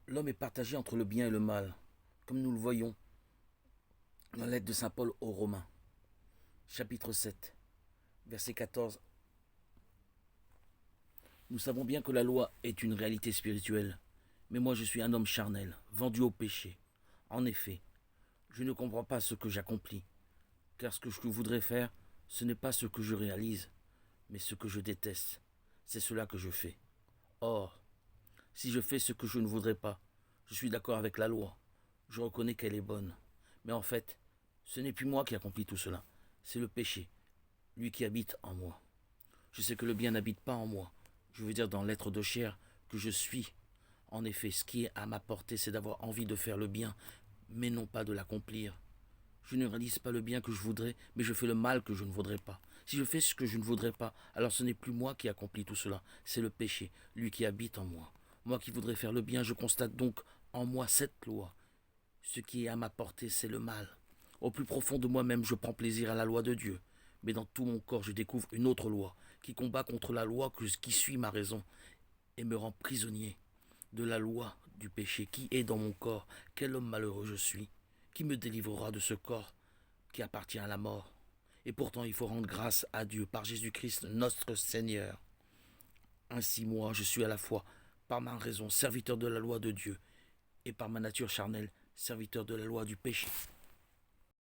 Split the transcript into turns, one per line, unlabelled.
L'homme est partagé entre le bien et le mal, comme nous le voyons dans la lettre de saint Paul aux Romains, chapitre 7, verset 14. Nous savons bien que la loi est une réalité spirituelle, mais moi je suis un homme charnel, vendu au péché. En effet, je ne comprends pas ce que j'accomplis, car ce que je voudrais faire, ce n'est pas ce que je réalise, mais ce que je déteste. C'est cela que je fais. Or, si je fais ce que je ne voudrais pas, je suis d'accord avec la loi. Je reconnais qu'elle est bonne. Mais en fait, ce n'est plus moi qui accomplis tout cela. C'est le péché, lui qui habite en moi. Je sais que le bien n'habite pas en moi. Je veux dire dans l'être de chair que je suis. En effet, ce qui est à ma portée, c'est d'avoir envie de faire le bien, mais non pas de l'accomplir. Je ne réalise pas le bien que je voudrais, mais je fais le mal que je ne voudrais pas. Si je fais ce que je ne voudrais pas, alors ce n'est plus moi qui accomplis tout cela, c'est le péché, lui qui habite en moi. Moi qui voudrais faire le bien, je constate donc en moi cette loi. Ce qui est à ma portée, c'est le mal. Au plus profond de moi-même, je prends plaisir à la loi de Dieu. Mais dans tout mon corps, je découvre une autre loi, qui combat contre la loi qui suit ma raison, et me rend prisonnier de la loi du péché qui est dans mon corps. Quel homme malheureux je suis. Qui me délivrera de ce corps qui appartient à la mort? Et pourtant, il faut rendre grâce à Dieu par Jésus-Christ, notre Seigneur. Ainsi, moi, je suis à la fois, par ma raison, serviteur de la loi de Dieu, et par ma nature charnelle, serviteur de la loi du péché.